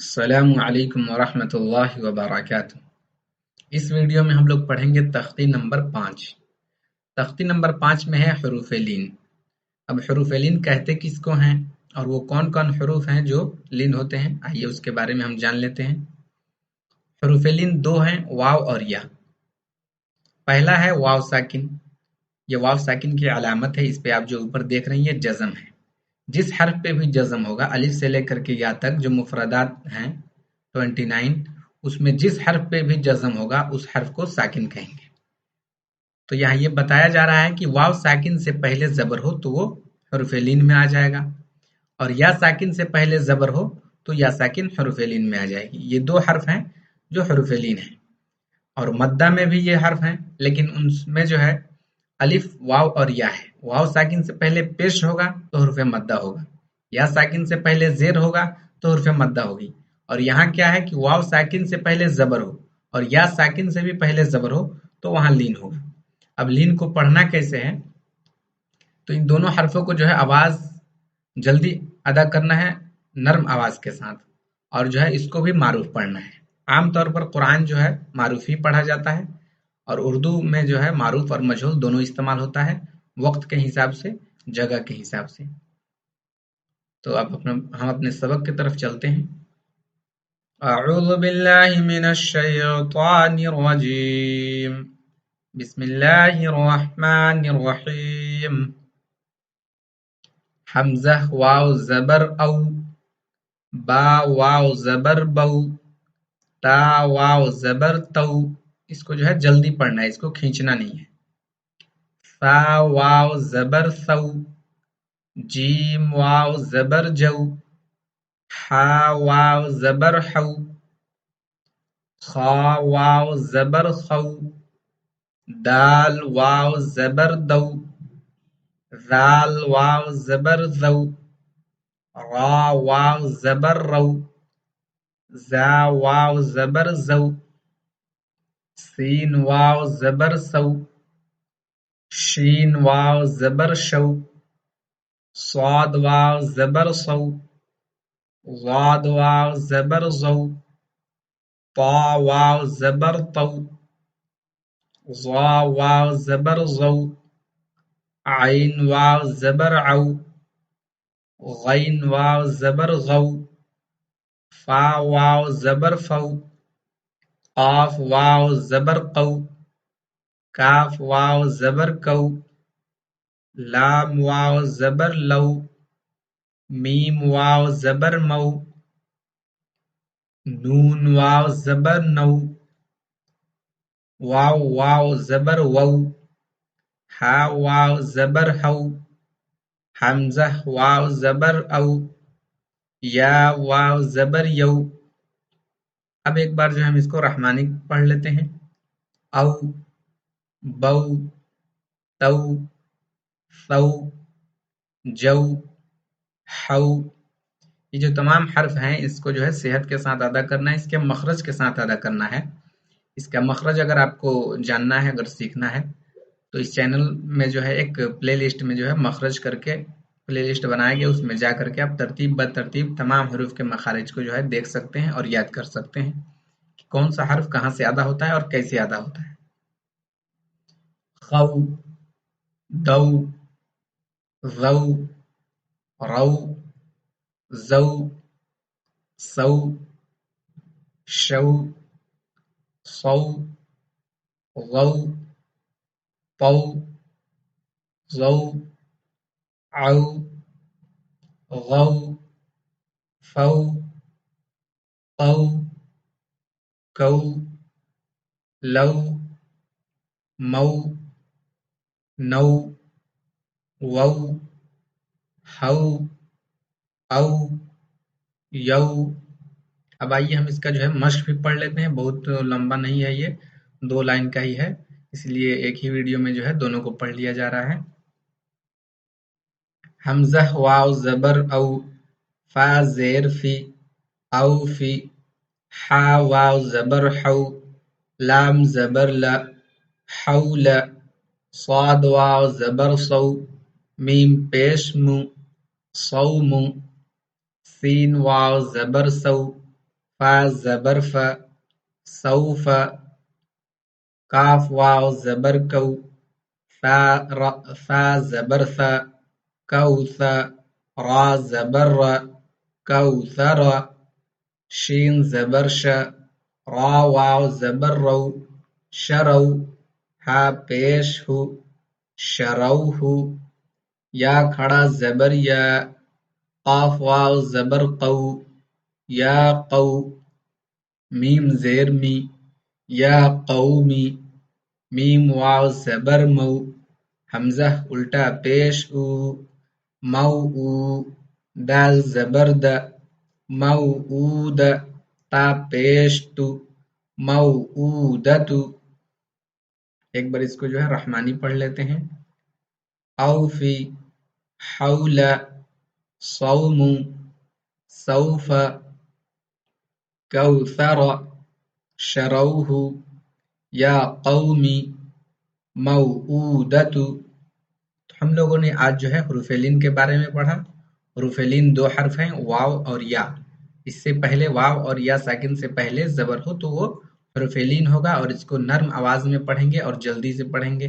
अस्सलाम वालेकुम वरहमतुल्लाहि वबरकातुह। इस वीडियो में हम लोग पढ़ेंगे तख्ती नंबर 5। तख्ती नंबर 5 में है हरूफ लीन। अब हरूफ लीन कहते किसको हैं और वो कौन कौन हरूफ हैं जो लीन होते हैं, आइए उसके बारे में हम जान लेते हैं। हरूफ लीन दो हैं, वाव और या। पहला है वाव साकिन। ये वाव साकिन की अलामत है, इस पे आप जो ऊपर देख रहे हैं ये जज़म है। जिस हर्फ पे भी जज़म होगा अलिफ से लेकर के या तक जो मुफरदात हैं 29, उसमें जिस हर्फ पे भी जज़म होगा उस हर्फ को साकिन कहेंगे। तो यहाँ ये बताया जा रहा है कि वाव साकिन से पहले जबर हो तो वो हरुफ लीन में आ जाएगा, और या साकिन से पहले जबर हो तो या साकिन हरुफ लीन में आ जाएगी। ये दो हर्फ हैं जो हरुफ लीन है। और मद्दा में भी ये हर्फ हैं, लेकिन उनमें जो है अलिफ वाव और या है। वाव साकिन से पहले पेश होगा तो हुर्फ मद्दा होगा, या साकिन से पहले जेर होगा तो हुर्फ मद्दा होगी। और यहाँ क्या है कि वाव साकिन से पहले जबर हो और या साकिन से भी पहले जबर हो तो वहां लीन होगा। अब लीन को पढ़ना कैसे है, तो इन दोनों हरफों को जो है आवाज जल्दी अदा करना है नर्म आवाज के साथ, और जो है इसको भी मारूफ पढ़ना है। आमतौर पर कुरान जो है मारूफ ही पढ़ा जाता है, और उर्दू में जो है मारूफ और मजहूल दोनों इस्तेमाल होता है, वक्त के हिसाब से, जगह के हिसाब से। तो अब हम अपने सबक की तरफ चलते हैं। अऊज़ु बिल्लाहि मिनश शैतानिर रजीम। बिस्मिल्लाहिर रहमानिर रहीम। हमज़ा वाव ज़बर औ, बा वाव ज़बर बौ, ता वाव ज़बर तौ। इसको जो है जल्दी पढ़ना है, इसको खींचना नहीं है। सा वाव ज़बर सौ, जीम वाव ज़बर जौ, हा वाव ज़बर हौ, खा वाव ज़बर खौ, दाल वाव ज़बर दौ, ज़ाल वाव ज़बर ज़ौ, रा वाव ज़बर रौ, ज़ा वाव ज़बर ज़ौ, सीन वाव ज़बर सौ, शीन वाव ज़बर शौ, स्वाद वाव ज़बर सौ, ज़ाद वाव ज़बर ज़ौ, ता वाव ज़बर तौ, ज़ा वाव ज़बर ज़ौ, आइन वाव ज़बर औ, गैन वाव ज़बर गौ, फा वाव ज़बर फौ, काफ वाव ज़बर कौ, काफ वाव ज़बर कौ, लाम वाव ज़बर लौ, मीम वाव ज़बर मौ, नून वाव ज़बर नौ, वाव वाव ज़बर वौ, हा वाव ज़बर हौ, हमज़ा वाव ज़बर औ, या वाव ज़बर यौ। अब एक बार जो हम इसको रहमानी पढ़ लेते हैं। औ, बौ, तौ, सौ, जौ, हौ। ये जो तमाम हर्फ हैं इसको जो है सेहत के साथ अदा करना है, इसके मखरज के साथ अदा करना है। इसका मखरज अगर आपको जानना है, अगर सीखना है, तो इस चैनल में जो है एक प्ले लिस्ट में जो है मखरज करके प्ले लिस्ट बनाया गया, उसमें जा करके आप तरतीब ब तरतीब तमाम हरूफ के मखारिज को जो है देख सकते हैं और याद कर सकते हैं कि कौन सा हर्फ कहाँ से अदा होता है और कैसे अदा होता है। खौ, दौ, ज़ौ, रौ, ज़ौ, सौ, शौ, सौ, गौ, पौ, ज़ौ, औ, गौ, फौ, कौ, कौ, लौ, मौ, नौ, वौ, हौ, औ, यौ। अब आइए हम इसका जो है मश्क भी पढ़ लेते हैं। बहुत लंबा नहीं है, ये 2 लाइन का ही है, इसलिए एक ही वीडियो में जो है दोनों को पढ़ लिया जा रहा है। हमज़ा वाव ज़बर औ, फा ज़ेर फी, औ फी, हा वाव ज़बर हौ, लाम ज़बर ला, हौल, स्वाद वाव ज़बर सौ, मीम पेश मु, सौमु, सीन वाव ज़बर सौ, فا زبر ف، سوف، کاف واو زبر کو، ثا زبر ثا، کوث، را زبر را، کوثر، شین زبر ش، را واو زبر رو، شرو، ہا پیش ہو، شروہ، یا کھڑا زبر یا، قاف واو زبر قو، یا قو، میم زیر می، یا قومی، میم واو زبر مو، حمزہ الٹا پیش او، مو او، دال زبر د، موعود، تا پیش تو، موعودتو۔ ایک بار اس کو جو ہے رحمانی پڑھ لیتے ہیں۔ اوفی، حول، صوم، سوف، کوثر، شروہ، یا قومی، موعودت۔ تو ہم لوگوں نے آج جو ہے حروف لین کے بارے میں پڑھا۔ حروف لین دو حرف ہیں، واو اور یا۔ اس سے پہلے واو اور یا ساکن سے پہلے زبر ہو تو وہ حروف لین ہوگا، اور اس کو نرم آواز میں پڑھیں گے اور جلدی سے پڑھیں گے۔